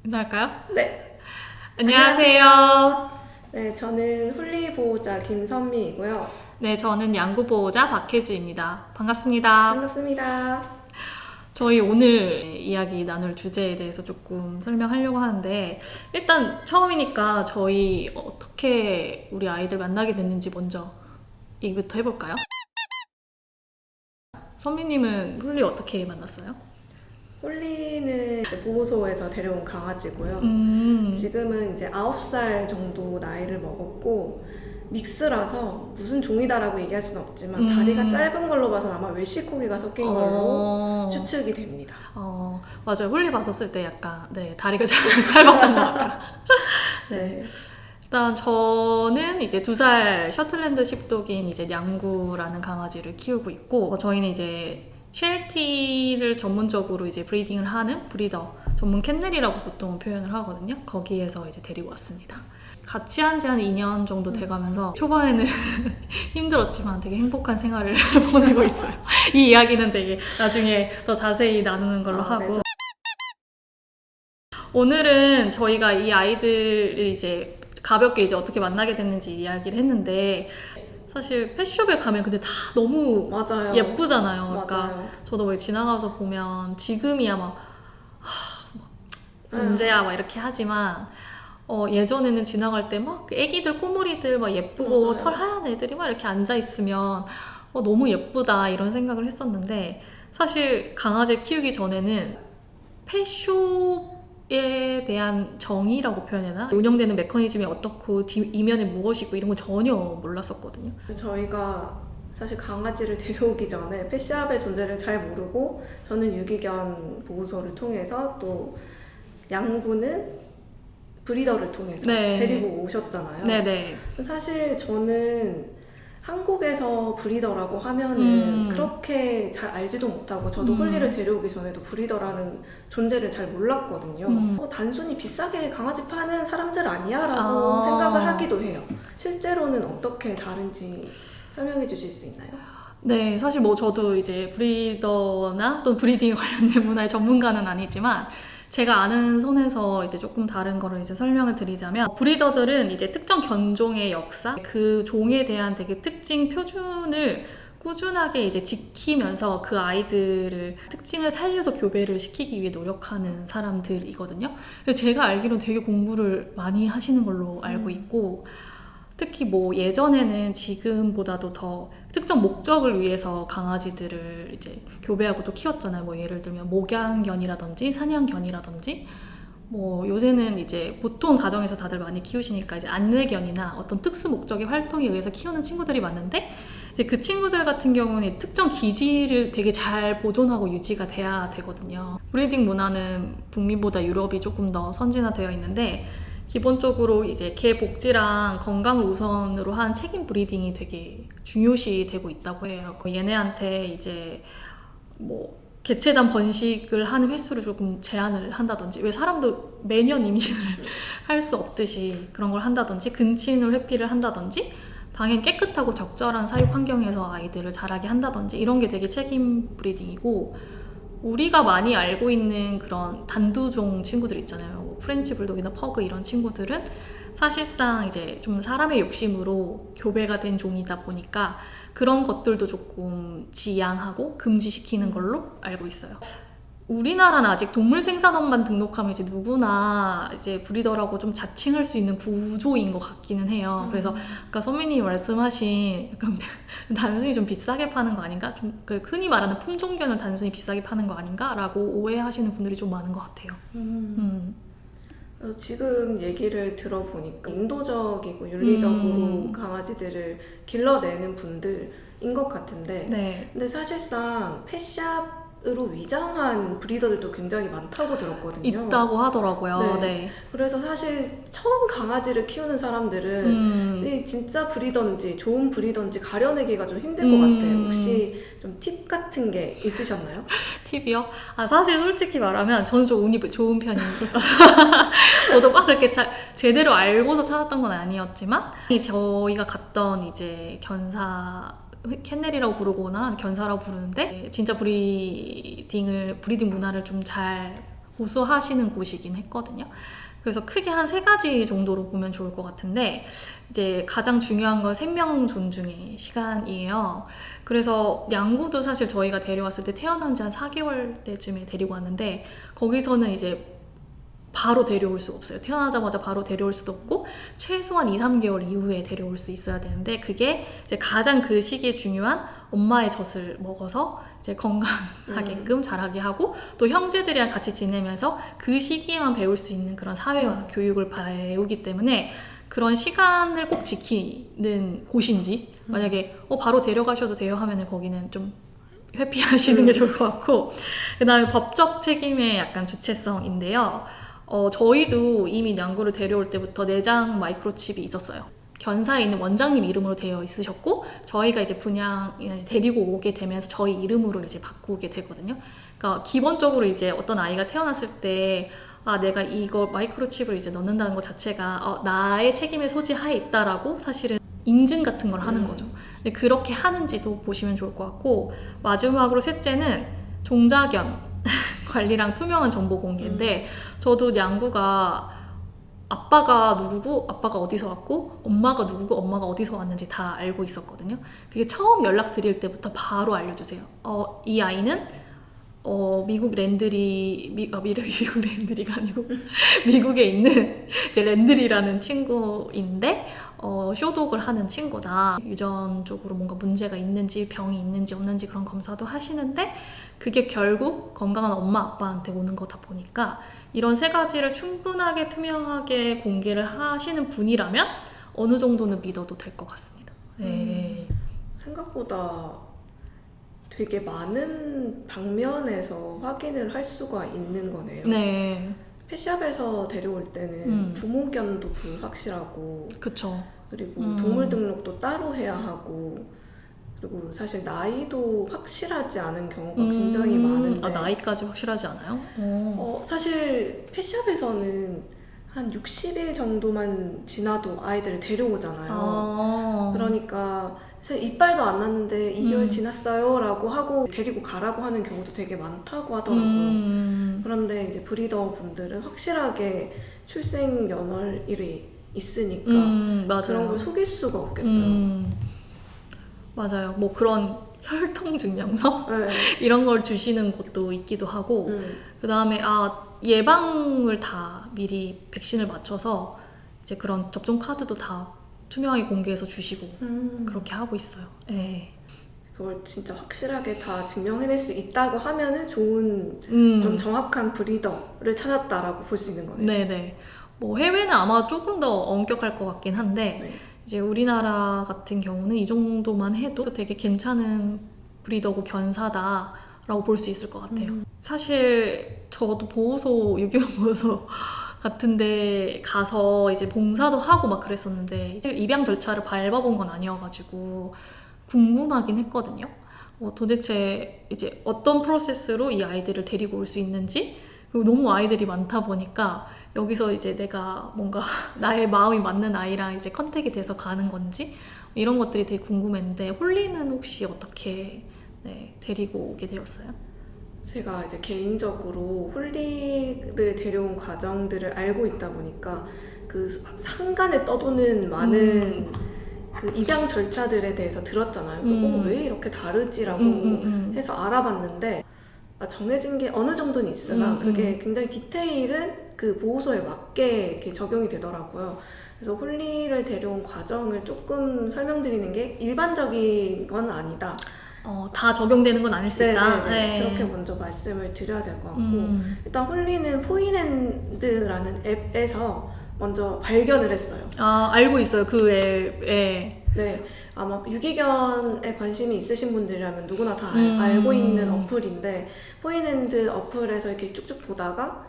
인사할까요? 네. 안녕하세요. 네, 저는 홀리 보호자 김선미이고요. 네, 저는 양구 보호자 박혜주입니다. 반갑습니다. 반갑습니다. 저희 오늘 이야기 나눌 주제에 대해서 조금 설명하려고 하는데, 일단 처음이니까 저희 어떻게 우리 아이들 만나게 됐는지 먼저 얘기부터 해볼까요? 선미님은 홀리 어떻게 만났어요? 홀리는 이제 보호소에서 데려온 강아지고요. 지금은 이제 9살 정도 나이를 먹었고, 믹스라서 무슨 종이다라고 얘기할 수는 없지만 다리가 짧은 걸로 봐서 아마 웰시코기가 섞인 걸로 추측이 됩니다. 맞아요. 홀리 봤었을 때 약간 다리가 짧았던 것 같아요. 네. 일단 저는 이제 2살 셔틀랜드 씹독인 이제 양구라는 강아지를 키우고 있고, 저희는 이제 쉘티를 전문적으로 이제 브리딩을 하는 브리더 전문 캔넬이라고 보통 표현을 하거든요. 거기에서 이제 데리고 왔습니다. 같이 한 지 한 2년 정도 돼가면서 초반에는 힘들었지만 되게 행복한 생활을 보내고 있어요. 이 이야기는 되게 나중에 더 자세히 나누는 걸로 하고. 네. 오늘은 저희가 이 아이들을 이제 가볍게 이제 어떻게 만나게 됐는지 이야기를 했는데, 사실 펫숍에 가면 근데 다 너무 맞아요. 예쁘잖아요. 그러니까 맞아요. 저도 왜 지나가서 보면 지금이야 막 언제야 막 이렇게 하지만 예전에는 지나갈 때 막 애기들 꼬물이들 막 예쁘고 맞아요. 털 하얀 애들이 막 이렇게 앉아 있으면 너무 예쁘다 이런 생각을 했었는데, 사실 강아지를 키우기 전에는 펫숍에 대한 정의라고 표현해야 되나? 운영되는 메커니즘이 어떻고 이면에 무엇이고 이런 거 전혀 몰랐었거든요. 저희가 사실 강아지를 데려오기 전에 펫샵의 존재를 잘 모르고, 저는 유기견 보호소를 통해서 또 양구는 브리더를 통해서 데리고 오셨잖아요. 네네. 사실 저는 한국에서 브리더라고 하면은 그렇게 잘 알지도 못하고, 저도 홀리를 데려오기 전에도 브리더라는 존재를 잘 몰랐거든요. 단순히 비싸게 강아지 파는 사람들 아니야? 라고 생각을 하기도 해요. 실제로는 어떻게 다른지 설명해 주실 수 있나요? 네, 사실 뭐 저도 이제 브리더나 또 브리딩 관련된 문화의 전문가는 아니지만, 제가 아는 선에서 이제 조금 다른 거를 이제 설명을 드리자면, 브리더들은 이제 특정 견종의 역사, 그 종에 대한 되게 특징 표준을 꾸준하게 이제 지키면서 그 아이들을 특징을 살려서 교배를 시키기 위해 노력하는 사람들이거든요. 제가 알기로는 되게 공부를 많이 하시는 걸로 알고 있고, 특히 뭐 예전에는 지금보다도 더 특정 목적을 위해서 강아지들을 이제 교배하고 또 키웠잖아요. 뭐 예를 들면 목양견이라든지 사냥견이라든지, 뭐 요새는 이제 보통 가정에서 다들 많이 키우시니까 이제 안내견이나 어떤 특수 목적의 활동에 의해서 키우는 친구들이 많은데, 이제 그 친구들 같은 경우는 특정 기질을 되게 잘 보존하고 유지가 돼야 되거든요. 브리딩 문화는 북미보다 유럽이 조금 더 선진화되어 있는데, 기본적으로 이제 개 복지랑 건강을 우선으로 한 책임 브리딩이 되게 중요시 되고 있다고 해요. 얘네한테 이제 뭐 개체당 번식을 하는 횟수를 조금 제한을 한다든지, 왜 사람도 매년 임신을 할 수 없듯이 그런 걸 한다든지, 근친을 회피를 한다든지, 당연히 깨끗하고 적절한 사육 환경에서 아이들을 자라게 한다든지, 이런 게 되게 책임 브리딩이고, 우리가 많이 알고 있는 그런 단두종 친구들 있잖아요. 뭐 프렌치 불독이나 퍼그 이런 친구들은 사실상 이제 좀 사람의 욕심으로 교배가 된 종이다 보니까 그런 것들도 조금 지양하고 금지시키는 걸로 알고 있어요. 우리나라는 아직 동물 생산업만 등록하면 이제 누구나 이제 브리더라고 좀 자칭할 수 있는 구조인 것 같기는 해요. 그래서 아까 선배님이 말씀하신 약간 단순히 좀 비싸게 파는 거 아닌가? 좀 흔히 말하는 품종견을 단순히 비싸게 파는 거 아닌가?라고 오해하시는 분들이 좀 많은 것 같아요. 지금 얘기를 들어보니까 인도적이고 윤리적으로 강아지들을 길러내는 분들인 것 같은데, 네. 근데 사실상 펫샵으로 위장한 브리더들도 굉장히 많다고 들었거든요. 있다고 하더라고요. 네. 그래서 사실 처음 강아지를 키우는 사람들은 이 진짜 브리던지 좋은 브리던지 가려내기가 좀 힘들 것 같아요. 혹시 좀 팁 같은 게 있으셨나요? 팁이요? 사실 솔직히 말하면 저는 좀 운이 좋은 편이에요. 저도 막 그렇게 제대로 알고서 찾았던 건 아니었지만, 저희가 갔던 이제 견사, 캔넬이라고 부르거나 견사라고 부르는데, 진짜 브리딩 문화를 좀 잘 보수하시는 곳이긴 했거든요. 그래서 크게 한 3가지 정도로 보면 좋을 것 같은데, 이제 가장 중요한 건 생명 존중의 시간이에요. 그래서 양구도 사실 저희가 데려왔을 때 태어난 지 한 4개월 때쯤에 데리고 왔는데, 거기서는 이제 바로 데려올 수가 없어요. 태어나자마자 바로 데려올 수도 없고 최소한 2, 3개월 이후에 데려올 수 있어야 되는데, 그게 이제 가장 그 시기에 중요한 엄마의 젖을 먹어서 이제 건강하게끔 자라게 하고, 또 형제들이랑 같이 지내면서 그 시기에만 배울 수 있는 그런 사회와 교육을 배우기 때문에 그런 시간을 꼭 지키는 곳인지, 만약에 바로 데려가셔도 돼요 하면은 거기는 좀 회피하시는 게 좋을 것 같고, 그 다음에 법적 책임의 약간 주체성인데요. 저희도 이미 냥구를 데려올 때부터 내장 마이크로칩이 있었어요. 견사에 있는 원장님 이름으로 되어 있으셨고, 저희가 이제 분양 데리고 오게 되면서 저희 이름으로 이제 바꾸게 되거든요. 그러니까 기본적으로 이제 어떤 아이가 태어났을 때 내가 이거 마이크로칩을 이제 넣는다는 것 자체가 나의 책임의 소지하에 있다라고 사실은 인증 같은 걸 하는 거죠. 근데 그렇게 하는지도 보시면 좋을 것 같고, 마지막으로 셋째는 종자견 관리랑 투명한 정보 공개인데, 저도 냥구가 아빠가 누구고 아빠가 어디서 왔고 엄마가 누구고 엄마가 어디서 왔는지 다 알고 있었거든요. 그게 처음 연락드릴 때부터 바로 알려주세요. 이 아이는 미국 랜드리 미국 랜드리가 아니고 미국에 있는 이제 랜드리라는 친구인데 쇼독을 하는 친구다. 유전적으로 뭔가 문제가 있는지 병이 있는지 없는지 그런 검사도 하시는데, 그게 결국 건강한 엄마 아빠한테 오는 거다 보니까 이런 3가지를 충분하게 투명하게 공개를 하시는 분이라면 어느 정도는 믿어도 될 것 같습니다. 네. 생각보다 되게 많은 방면에서 확인을 할 수가 있는 거네요. 네. 펫샵에서 데려올 때는 부모견도 불확실하고, 그쵸. 그리고 동물 등록도 따로 해야 하고, 그리고 사실 나이도 확실하지 않은 경우가 굉장히 많은데. 나이까지 확실하지 않아요? 사실 펫샵에서는 한 60일 정도만 지나도 아이들을 데려오잖아요. 그러니까 사실 이빨도 안 났는데 2개월 지났어요 라고 하고 데리고 가라고 하는 경우도 되게 많다고 하더라고요. 그런데 이제 브리더 분들은 확실하게 출생 연월일이 있으니까 맞아요. 그런 걸 속일 수가 없겠어요. 맞아요. 뭐 그런 혈통 증명서 네. 이런 걸 주시는 곳도 있기도 하고, 그 다음에 예방을 다 미리 백신을 맞춰서 이제 그런 접종 카드도 다 투명하게 공개해서 주시고 그렇게 하고 있어요. 네. 그걸 진짜 확실하게 다 증명해낼 수 있다고 하면은 좋은 좀 정확한 브리더를 찾았다라고 볼 수 있는 거네요. 네네. 뭐 해외는 아마 조금 더 엄격할 것 같긴 한데, 네. 이제 우리나라 같은 경우는 이 정도만 해도 되게 괜찮은 브리더고 견사다라고 볼 수 있을 것 같아요. 사실 저도 보호소, 유기견 보호소 같은데 가서 이제 봉사도 하고 막 그랬었는데, 이제 입양 절차를 밟아본 건 아니어가지고 궁금하긴 했거든요. 도대체 이제 어떤 프로세스로 이 아이들을 데리고 올 수 있는지, 그리고 너무 아이들이 많다 보니까 여기서 이제 내가 뭔가 나의 마음이 맞는 아이랑 이제 컨택이 돼서 가는 건지 이런 것들이 되게 궁금했는데, 홀리는 혹시 어떻게 데리고 오게 되었어요? 제가 이제 개인적으로 홀리를 데려온 과정들을 알고 있다 보니까 그 상간에 떠도는 많은 그 입양 절차들에 대해서 들었잖아요. 그래서 왜 이렇게 다르지라고 해서 알아봤는데, 정해진 게 어느 정도는 있으나 그게 굉장히 디테일은 그 보호소에 맞게 이렇게 적용이 되더라고요. 그래서 홀리를 데려온 과정을 조금 설명드리는 게 일반적인 건 아니다. 다 적용되는 건 아닐 수 있다. 네. 그렇게 먼저 말씀을 드려야 될 것 같고, 일단 홀리는 포인핸드라는 앱에서 먼저 발견을 했어요. 알고 있어요. 그 앱에. 네, 아마 유기견에 관심이 있으신 분들이라면 누구나 다 알고 있는 어플인데, 포인핸드 어플에서 이렇게 쭉쭉 보다가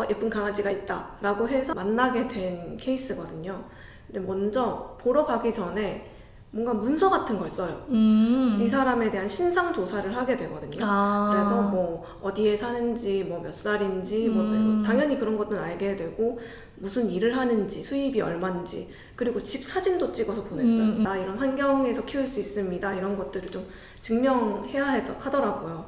예쁜 강아지가 있다 라고 해서 만나게 된 케이스거든요. 근데 먼저 보러 가기 전에 뭔가 문서 같은 걸 써요. 이 사람에 대한 신상 조사를 하게 되거든요. 그래서 뭐 어디에 사는지, 뭐 몇 살인지, 뭐 당연히 그런 것들은 알게 되고, 무슨 일을 하는지, 수입이 얼마인지, 그리고 집 사진도 찍어서 보냈어요. 나 이런 환경에서 키울 수 있습니다. 이런 것들을 좀 증명해야 하더라고요.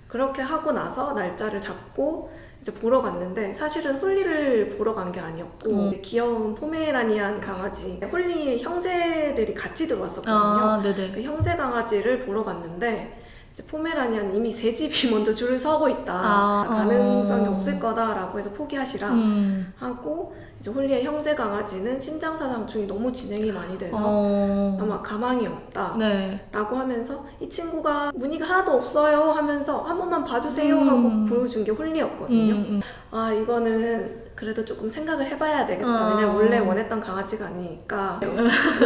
그렇게 하고 나서 날짜를 잡고 이제 보러 갔는데 사실은 홀리를 보러 간 게 아니었고 귀여운 포메라니안 강아지 홀리의 형제들이 같이 들어왔었거든요. 아, 네네. 그 형제 강아지를 보러 갔는데 이제 포메라니안 이미 세 집이 먼저 줄을 서고 있다. 가능성이 없을 거다라고 해서 포기하시라 하고 이제 홀리의 형제 강아지는 심장사상충이 너무 진행이 많이 돼서 아마 가망이 없다 네. 라고 하면서 이 친구가 무늬가 하나도 없어요 하면서 한 번만 봐주세요 하고 보여준 게 홀리였거든요. 아 이거는 그래도 조금 생각을 해봐야 되겠다. 왜냐면 원래 원했던 강아지가 아니니까.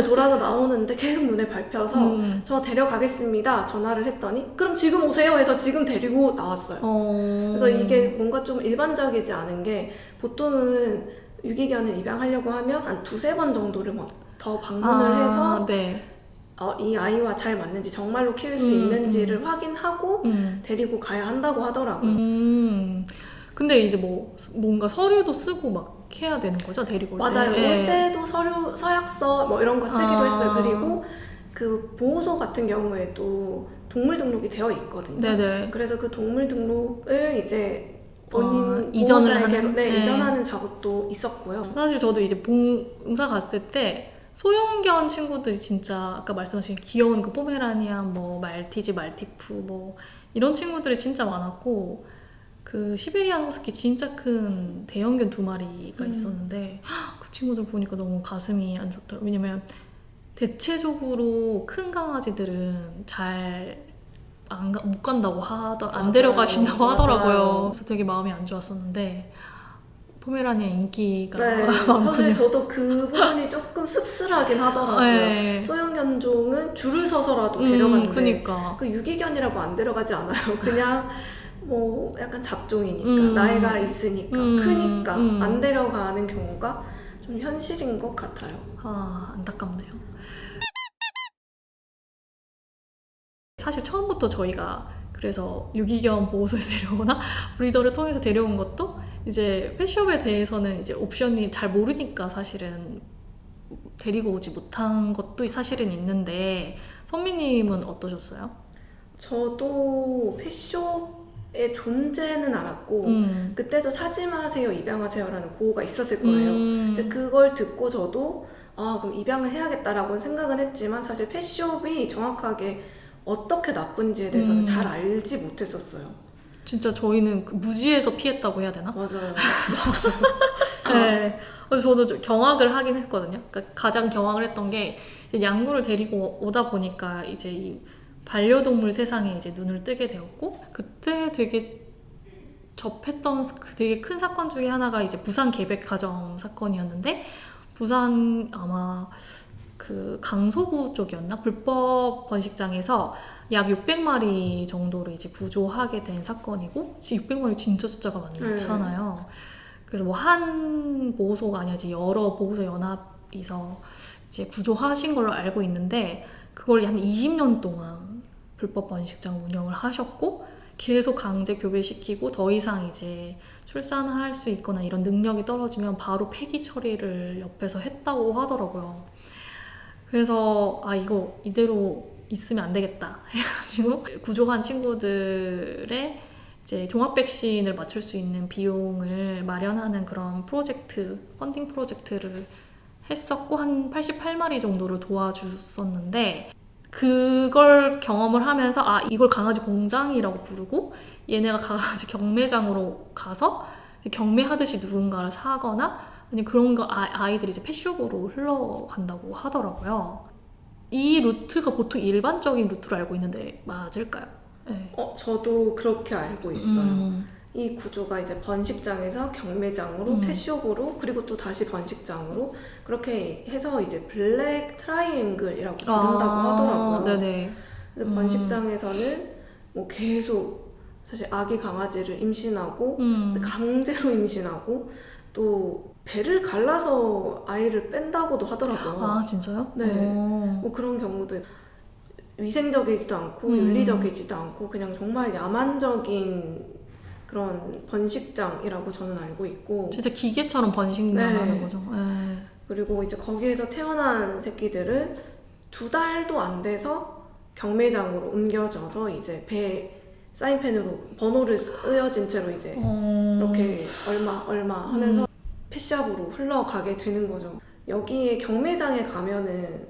돌아서 나오는데 계속 눈에 밟혀서 저 데려가겠습니다 전화를 했더니 그럼 지금 오세요 해서 지금 데리고 나왔어요. 그래서 이게 뭔가 좀 일반적이지 않은 게 보통은 유기견을 입양하려고 하면 한 2-3번 정도를 더 방문을 해서 네. 이 아이와 잘 맞는지 정말로 키울 수 있는지를 확인하고 데리고 가야 한다고 하더라고요. 근데 이제 뭔가 서류도 쓰고 막 해야 되는 거죠? 데리고 올 때? 맞아요. 올 때도 서류, 서약서 뭐 이런 거 쓰기도 했어요. 그리고 그 보호소 같은 경우에도 동물 등록이 되어 있거든요. 네네. 그래서 그 동물 등록을 이제 본인 이전을 보호자에게 하는? 이전하는 작업도 있었고요. 사실 저도 이제 봉사 갔을 때 소형견 친구들이 진짜 아까 말씀하신 귀여운 그 포메라니안, 말티즈, 말티푸 이런 친구들이 진짜 많았고 그 시베리안 허스키 진짜 큰 대형견 2마리가 있었는데 그 친구들 보니까 너무 가슴이 안 좋더라고요. 왜냐면 대체적으로 큰 강아지들은 잘 못 간다고 안 데려가신다고 하더라고요. 그래서 되게 마음이 안 좋았었는데 포메라니안 인기가 많군요. 사실 저도 그 부분이 조금 씁쓸하긴 하더라고요. 네. 소형견종은 줄을 서서라도 데려가는데 그니까. 그 유기견이라고 안 데려가지 않아요. 그냥 약간 잡종이니까 나이가 있으니까 크니까 안 데려가는 경우가 좀 현실인 것 같아요. 안타깝네요. 사실 처음부터 저희가 그래서 유기견 보호소에서 데려오거나 브리더를 통해서 데려온 것도 이제 펫숍에 대해서는 이제 옵션이 잘 모르니까 사실은 데리고 오지 못한 것도 사실은 있는데 선미님은 어떠셨어요? 저도 펫숍의 존재는 알았고 그때도 사지 마세요, 입양하세요라는 구호가 있었을 거예요. 이제 그걸 듣고 저도 그럼 입양을 해야겠다라고 생각은 했지만 사실 펫숍이 정확하게 어떻게 나쁜지에 대해서는 잘 알지 못했었어요. 진짜 저희는 무지에서 피했다고 해야 되나? 맞아요. 네. 그래서 저도 좀 경악을 하긴 했거든요. 그러니까 가장 경악을 했던 게 양구를 데리고 오다 보니까 이제 이 반려동물 세상에 이제 눈을 뜨게 되었고 그때 되게 접했던 되게 큰 사건 중에 하나가 이제 부산 계백가정 사건이었는데 부산 아마 그 강서구 쪽이었나? 불법 번식장에서 약 600마리 정도를 이제 구조하게 된 사건이고 600마리 진짜 숫자가 많잖아요. 그래서 한 보호소가 아니라 이제 여러 보호소 연합에서 이제 구조하신 걸로 알고 있는데 그걸 한 20년 동안 불법 번식장 운영을 하셨고 계속 강제 교배시키고 더 이상 이제 출산할 수 있거나 이런 능력이 떨어지면 바로 폐기 처리를 옆에서 했다고 하더라고요. 그래서 이거 이대로 있으면 안 되겠다 해가지고 구조한 친구들의 이제 종합 백신을 맞출 수 있는 비용을 마련하는 그런 펀딩 프로젝트를 했었고 한 88마리 정도를 도와줬었는데 그걸 경험을 하면서 이걸 강아지 공장이라고 부르고 얘네가 강아지 경매장으로 가서 경매하듯이 누군가를 사거나 아니 그런 거 아이들이 이제 펫숍으로 흘러간다고 하더라고요. 이 루트가 보통 일반적인 루트로 알고 있는데 맞을까요? 네. 저도 그렇게 알고 있어요. 이 구조가 이제 번식장에서 경매장으로 펫숍으로 그리고 또 다시 번식장으로 그렇게 해서 이제 블랙 트라이앵글이라고 부른다고 하더라고요. 네네. 그래서 번식장에서는 계속 사실 아기 강아지를 임신하고 강제로 임신하고 또 배를 갈라서 아이를 뺀다고도 하더라고요. 진짜요? 네. 그런 경우도 위생적이지도 않고 윤리적이지도 않고 그냥 정말 야만적인 그런 번식장이라고 저는 알고 있고 진짜 기계처럼 번식만 하는 거죠. 네. 그리고 이제 거기에서 태어난 새끼들은 2달도 안 돼서 경매장으로 옮겨져서 이제 사인펜으로 번호를 쓰여진 채로 이제 이렇게 얼마 하면서 펫샵으로 흘러가게 되는 거죠. 여기에 경매장에 가면은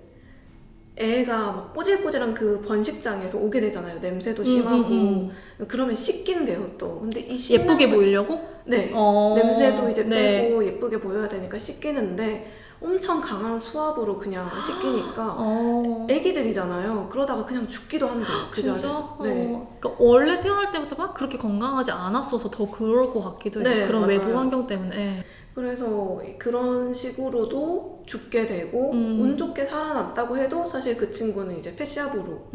애가 막 꼬질꼬질한 그 번식장에서 오게 되잖아요. 냄새도 심하고 그러면 씻긴대요 또. 근데 이 씻는 예쁘게 거지- 보이려고? 네. 냄새도 이제 빼고 예쁘게 보여야 되니까 씻기는데 엄청 강한 수압으로 그냥 씻기니까 애기들이잖아요. 그러다가 그냥 죽기도 한대요. 그 진짜? 자리에서. 네. 그러니까 원래 태어날 때부터 막 그렇게 건강하지 않았어서 더 그럴 것 같기도 해요. 네, 그런 맞아요. 외부 환경 때문에. 그래서 그런 식으로도 죽게 되고 운 좋게 살아남다고 해도 사실 그 친구는 이제 펫샵으로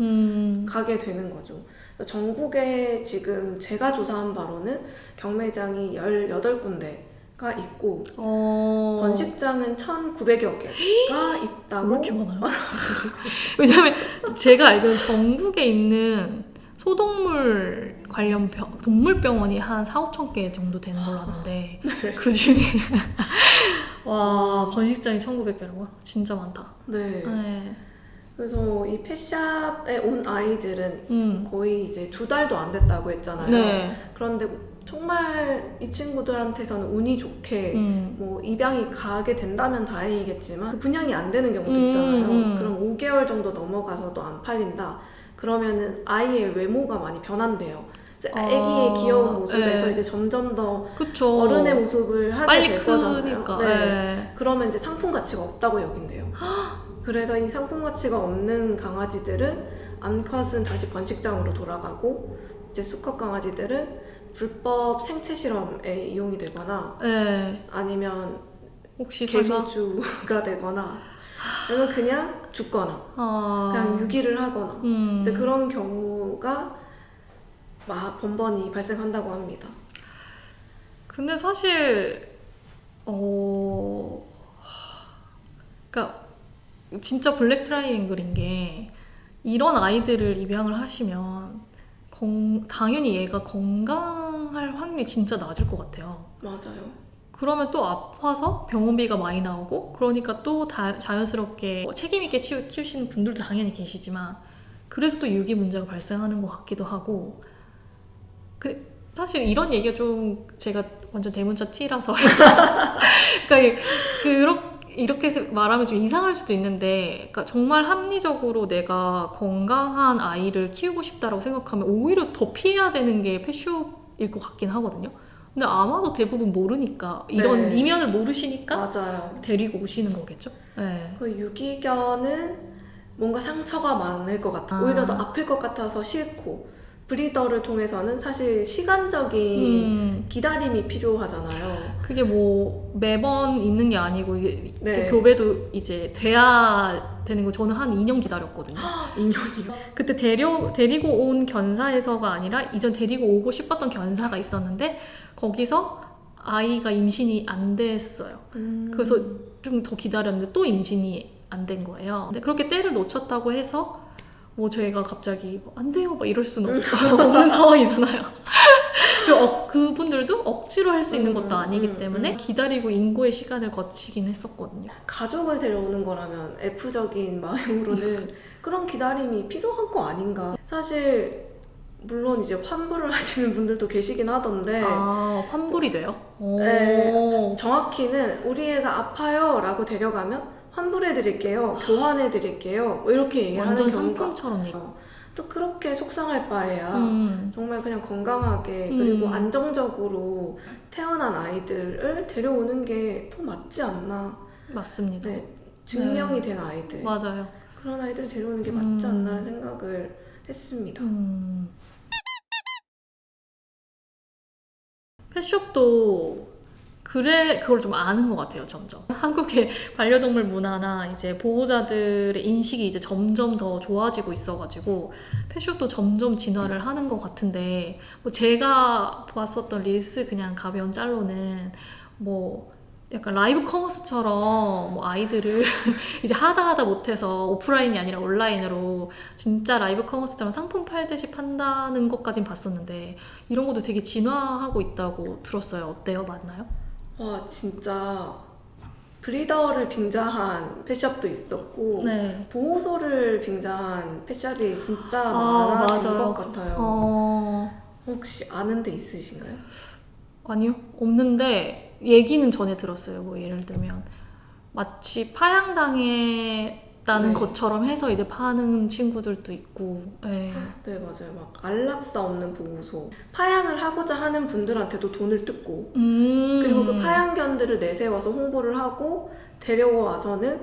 가게 되는 거죠. 그래서 전국에 지금 제가 조사한 바로는 경매장이 18군데가 있고 번식장은 1,900여 개가 있다고. 왜 이렇게 많아요? 왜냐면 제가 알기로는 전국에 있는 소동물 관련 동물병원이 한 4,5천 개 정도 되는 걸로 아는데 그 중에 와 번식장이 1,900개라고요? 진짜 많다. 네. 네. 그래서 이 펫샵에 온 아이들은 거의 이제 2달도 안 됐다고 했잖아요. 네. 그런데 정말 이 친구들한테서는 운이 좋게 뭐 입양이 가게 된다면 다행이겠지만 그 분양이 안 되는 경우도 있잖아요. 그럼 5개월 정도 넘어가서도 안 팔린다. 그러면은 아이의 외모가 많이 변한대요. 이제 아기의 귀여운 모습에서 네. 이제 점점 더 그쵸. 어른의 모습을 하게 빨리 될 거잖아요. 크니까. 네. 네. 그러면 이제 상품 가치가 없다고 여긴대요. 그래서 이 상품 가치가 없는 강아지들은 암컷은 다시 번식장으로 돌아가고 이제 수컷 강아지들은 불법 생체 실험에 이용이 되거나 네. 아니면 혹시 설마 개소주가 되거나 아니면 그냥 죽거나 그냥 유기를 하거나 이제 그런 경우가 번번이 발생한다고 합니다. 근데 사실 그러니까 진짜 블랙 트라이앵글인 게 이런 아이들을 입양을 하시면 당연히 얘가 건강할 확률이 진짜 낮을 것 같아요. 맞아요. 그러면 또 아파서 병원비가 많이 나오고 그러니까 또 자연스럽게 책임있게 키우시는 분들도 당연히 계시지만 그래서 또 유기 문제가 발생하는 것 같기도 하고 사실 이런 얘기가 좀 제가 완전 대문자 T라서 그러니까 이렇게 말하면 좀 이상할 수도 있는데 그러니까 정말 합리적으로 내가 건강한 아이를 키우고 싶다라고 생각하면 오히려 더 피해야 되는 게 펫숍일 것 같긴 하거든요. 근데 아마도 대부분 모르니까 이런 네. 이면을 모르시니까 맞아요. 데리고 오시는 거겠죠? 네. 그 유기견은 뭔가 상처가 많을 것 같아. 오히려 더 아플 것 같아서 싫고 브리더를 통해서는 사실 시간적인 기다림이 필요하잖아요. 그게 뭐 매번 있는 게 아니고 이게 네. 교배도 이제 돼야 되는 거 저는 한 2년 기다렸거든요. 2년이요? 그때 데리고 온 견사에서가 아니라 이전 데리고 오고 싶었던 견사가 있었는데 거기서 아이가 임신이 안 됐어요. 그래서 좀 더 기다렸는데 또 임신이 안 된 거예요. 근데 그렇게 때를 놓쳤다고 해서 뭐 저희가 갑자기 안 돼요 막 이럴 수는 없는 상황이잖아요. 그리고 그분들도 억지로 할 수 있는 것도 아니기 때문에 기다리고 인고의 시간을 거치긴 했었거든요. 가족을 데려오는 거라면 F적인 마음으로는 그런 기다림이 필요한 거 아닌가. 사실 물론 이제 환불을 하시는 분들도 계시긴 하던데 환불이 돼요? 네, 정확히는 우리 애가 아파요 라고 데려가면 환불해드릴게요, 교환해드릴게요 뭐 이렇게 얘기를 하는 완전 경우가 상품처럼 얘기. 또 그렇게 속상할 바에야 정말 그냥 건강하게 그리고 안정적으로 태어난 아이들을 데려오는 게 더 맞지 않나. 맞습니다. 네, 증명이 된 아이들 맞아요. 그런 아이들 데려오는 게 맞지 않나 생각을 했습니다. 펫숍도 그걸 좀 아는 것 같아요, 점점. 한국의 반려동물 문화나 이제 보호자들의 인식이 이제 점점 더 좋아지고 있어가지고 펫숍도 점점 진화를 하는 것 같은데 뭐 제가 봤었던 릴스 그냥 가벼운 짤로는 뭐 약간 라이브 커머스처럼 뭐 아이들을 이제 하다 못해서 오프라인이 아니라 온라인으로 진짜 라이브 커머스처럼 상품 팔듯이 판다는 것까진 봤었는데 이런 것도 되게 진화하고 있다고 들었어요. 어때요? 맞나요? 와 진짜 브리더를 빙자한 펫샵도 있었고 네. 보호소를 빙자한 펫샵이 진짜 많아진 맞아요. 것 같아요. 혹시 아는 데 있으신가요? 아니요, 없는데 얘기는 전에 들었어요. 뭐 예를 들면 마치 파양당했다는 네. 것처럼 해서 이제 파는 친구들도 있고. 네. 네, 맞아요. 막 안락사 없는 보호소. 파양을 하고자 하는 분들한테도 돈을 뜯고, 그리고 그 파양견들을 내세워서 홍보를 하고 데려와서는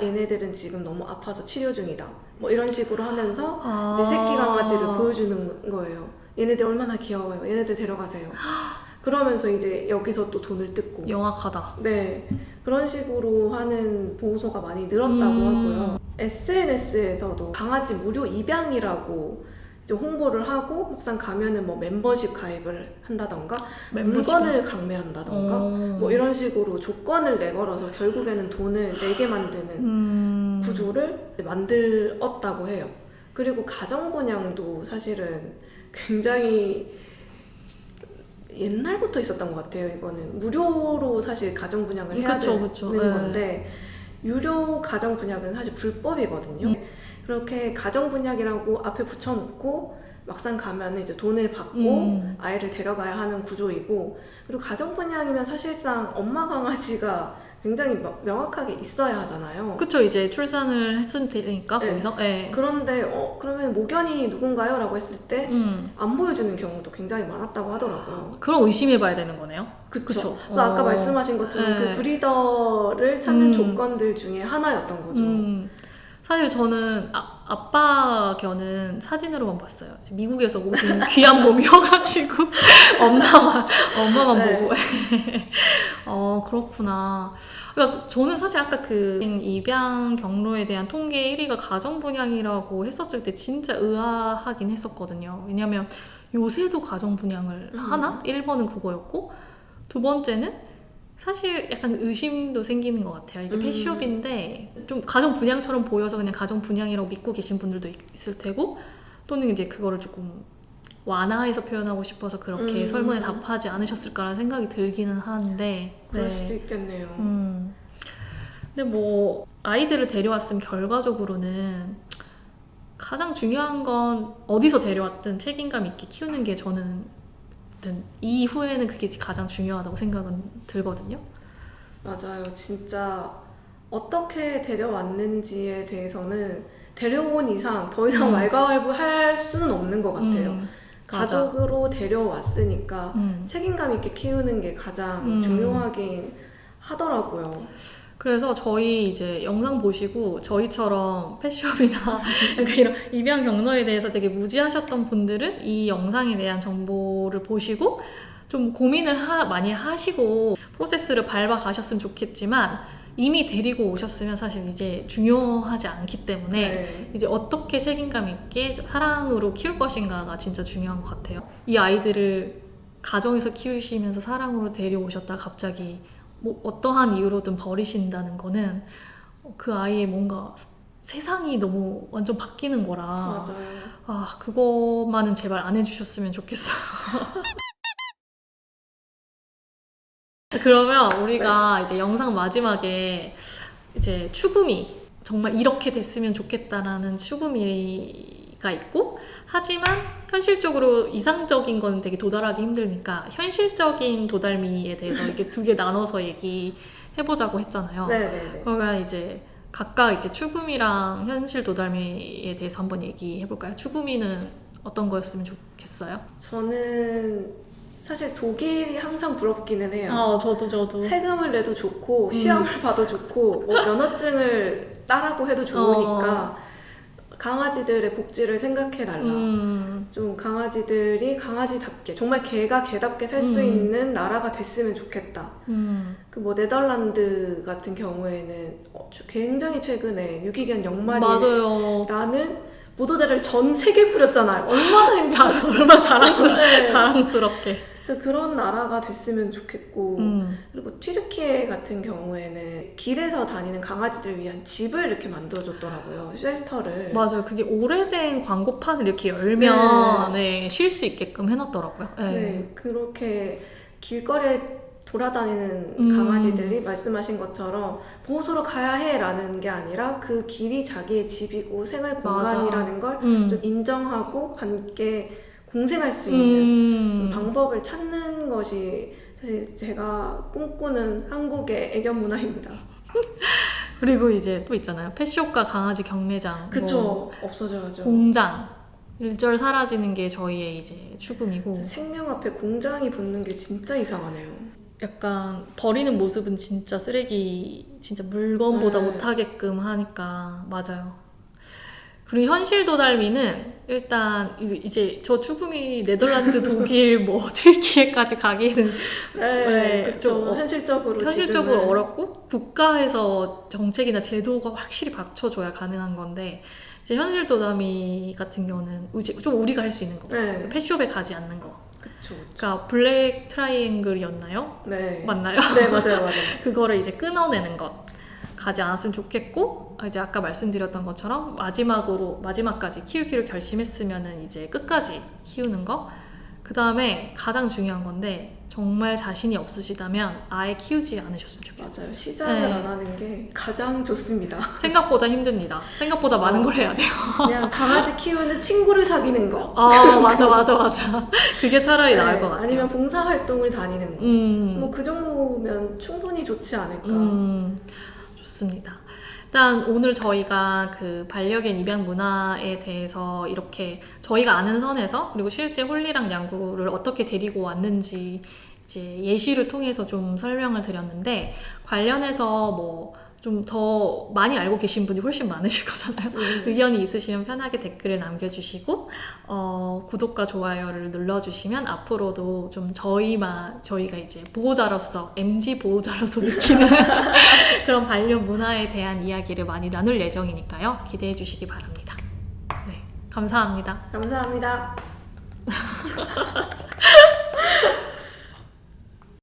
얘네들은 지금 너무 아파서 치료 중이다. 뭐 이런 식으로 하면서 이제 새끼 강아지를 보여주는 거예요. 얘네들 얼마나 귀여워요. 얘네들 데려가세요. 그러면서 이제 여기서 또 돈을 뜯고. 영악하다. 네, 그런 식으로 하는 보호소가 많이 늘었다고 하고요. SNS에서도 강아지 무료 입양이라고 이제 홍보를 하고 막상 가면은 뭐 멤버십 가입을 한다던가 물건을 강매한다던가 뭐 이런 식으로 조건을 내걸어서 결국에는 돈을 내게 만드는 구조를 만들었다고 해요. 그리고 가정분양도 사실은 굉장히 옛날부터 있었던 것 같아요. 이거는 무료로 사실 가정 분양을 해야 되는 건데 유료 가정 분양은 사실 불법이거든요. 그렇게 가정 분양이라고 앞에 붙여놓고 막상 가면 이제 돈을 받고 아이를 데려가야 하는 구조이고, 그리고 가정 분양이면 사실상 엄마 강아지가 굉장히 명확하게 있어야 하잖아요. 그쵸, 이제 출산을 했을 테니까 네. 거기서. 네. 그런데 그러면 모견이 누군가요? 라고 했을 때 안 보여주는 경우도 굉장히 많았다고 하더라고요. 그럼 의심해봐야 되는 거네요. 그쵸. 아까 말씀하신 것처럼 그 브리더를 찾는 조건들 중에 하나였던 거죠. 사실 저는 아빠 견은 사진으로만 봤어요. 미국에서 오신 귀한 몸이어가지고 엄마만 네. 보고. 그렇구나. 그러니까 저는 사실 아까 그 입양 경로에 대한 통계 1위가 가정 분양이라고 했었을 때 진짜 의아하긴 했었거든요. 왜냐면 요새도 가정 분양을 하나? 1번은 그거였고, 두 번째는 사실 약간 의심도 생기는 것 같아요. 이게 펫숍인데 좀 가정 분양처럼 보여서 그냥 가정 분양이라고 믿고 계신 분들도 있을 테고, 또는 이제 그거를 조금 완화해서 표현하고 싶어서 그렇게 설문에 답하지 않으셨을까라는 생각이 들기는 하는데. 그럴 수도 있겠네요. 근데 뭐 아이들을 데려왔으면 결과적으로는 가장 중요한 건 어디서 데려왔든 책임감 있게 키우는 게 저는 이후에는 그게 가장 중요하다고 생각은 들거든요. 맞아요. 진짜 어떻게 데려왔는지에 대해서는 데려온 이상 더 이상 왈가왈부할 수는 없는 것 같아요. 가족으로 데려왔으니까 책임감 있게 키우는 게 가장 중요하긴 하더라고요. 그래서 저희 이제 영상 보시고 저희처럼 펫숍이나 이런 입양 경로에 대해서 되게 무지하셨던 분들은 이 영상에 대한 정보를 보시고 좀 고민을 많이 하시고 프로세스를 밟아 가셨으면 좋겠지만, 이미 데리고 오셨으면 사실 이제 중요하지 않기 때문에 이제 어떻게 책임감 있게 사랑으로 키울 것인가가 진짜 중요한 것 같아요. 이 아이들을 가정에서 키우시면서 사랑으로 데려오셨다 갑자기 뭐 어떠한 이유로든 버리신다는 거는 그 아이의 뭔가 세상이 너무 완전 바뀌는 거라. 맞아요. 그것만은 제발 안 해주셨으면 좋겠어요. 그러면 우리가 이제 영상 마지막에 이제 추구미, 정말 이렇게 됐으면 좋겠다라는 추구미가 있고, 하지만 현실적으로 이상적인 건 되게 도달하기 힘드니까 현실적인 도달미에 대해서 이렇게 두 개 나눠서 얘기해보자고 했잖아요. 네네네. 그러면 이제 각각 이제 추구미랑 현실 도달미에 대해서 한번 얘기해볼까요? 추구미는 어떤 거였으면 좋겠어요? 저는 사실 독일이 항상 부럽기는 해요. 저도. 세금을 내도 좋고 시험을 봐도 좋고 뭐 면허증을 따라고 해도 좋으니까 강아지들의 복지를 생각해달라. 좀 강아지들이 강아지답게 정말 개가 개답게 살 수 있는 나라가 됐으면 좋겠다. 그 뭐 네덜란드 같은 경우에는 굉장히 최근에 유기견 영마리라는 보도자료를 전 세계에 뿌렸잖아요. 얼마나 행복했어요. 얼마나 자랑스럽게. 그래서 그런 나라가 됐으면 좋겠고, 그리고 튀르키예 같은 경우에는 길에서 다니는 강아지들 위한 집을 이렇게 만들어줬더라고요. 쉘터를. 맞아요. 그게 오래된 광고판을 이렇게 열면 쉴 수 있게끔 해놨더라고요. 네, 그렇게 길거리에 돌아다니는 강아지들이 말씀하신 것처럼 보호소로 가야 해라는 게 아니라 그 길이 자기의 집이고 생활 공간이라는 걸 좀 인정하고 함께 공생할 수 있는 음. 방법을 찾는 것이 사실 제가 꿈꾸는 한국의 애견 문화입니다. 그리고 이제 또 있잖아요. 펫숍과 강아지 경매장, 그쵸? 뭐 없어져야죠. 공장 일절 사라지는 게 저희의 이제 추금이고 생명 앞에 공장이 붙는 게 진짜 이상하네요. 약간 버리는 모습은 진짜 쓰레기 진짜 물건보다 네. 못하게끔 하니까 맞아요. 그리고 현실 도달미는 일단 이제 저 추금이 네덜란드, 독일, 뭐 튀르키예까지 가기에는 네, 그쵸. 좀 현실적으로 현실적으로 지금은 어렵고 국가에서 정책이나 제도가 확실히 받쳐줘야 가능한 건데 이제 현실 도달미 같은 경우는 이제 좀 우리가 할 수 있는 거 네, 펫숍에 가지 않는 거. 그쵸. 그러니까 블랙 트라이앵글이었나요? 네, 맞나요? 네, 맞아요. 그거를 이제 끊어내는 것 가지 않았으면 좋겠고 이제 아까 말씀드렸던 것처럼 마지막까지 키우기로 결심했으면은 이제 끝까지 키우는 거. 그 다음에 가장 중요한 건데 정말 자신이 없으시다면 아예 키우지 않으셨으면 좋겠어요. 맞아요. 시작을 네. 안 하는 게 가장 좋습니다. 생각보다 힘듭니다. 생각보다 많은 걸 해야 돼요. 그냥 강아지 키우는 친구를 사귀는 거. 아 맞아. 그게 차라리 나을 것 같아요. 아니면 봉사활동을 다니는 거. 음. 뭐 그 정도면 충분히 좋지 않을까. 좋습니다. 일단 오늘 저희가 그 반려견 입양 문화에 대해서 이렇게 저희가 아는 선에서 그리고 실제 홀리랑 양구를 어떻게 데리고 왔는지 이제 예시를 통해서 좀 설명을 드렸는데 관련해서 뭐 좀 더 많이 알고 계신 분이 훨씬 많으실 거잖아요. 의견이 있으시면 편하게 댓글을 남겨주시고 구독과 좋아요를 눌러주시면 앞으로도 좀 저희가 이제 보호자로서 MG 보호자로서 느끼는 그런 반려 문화에 대한 이야기를 많이 나눌 예정이니까요. 기대해 주시기 바랍니다. 네, 감사합니다. 감사합니다.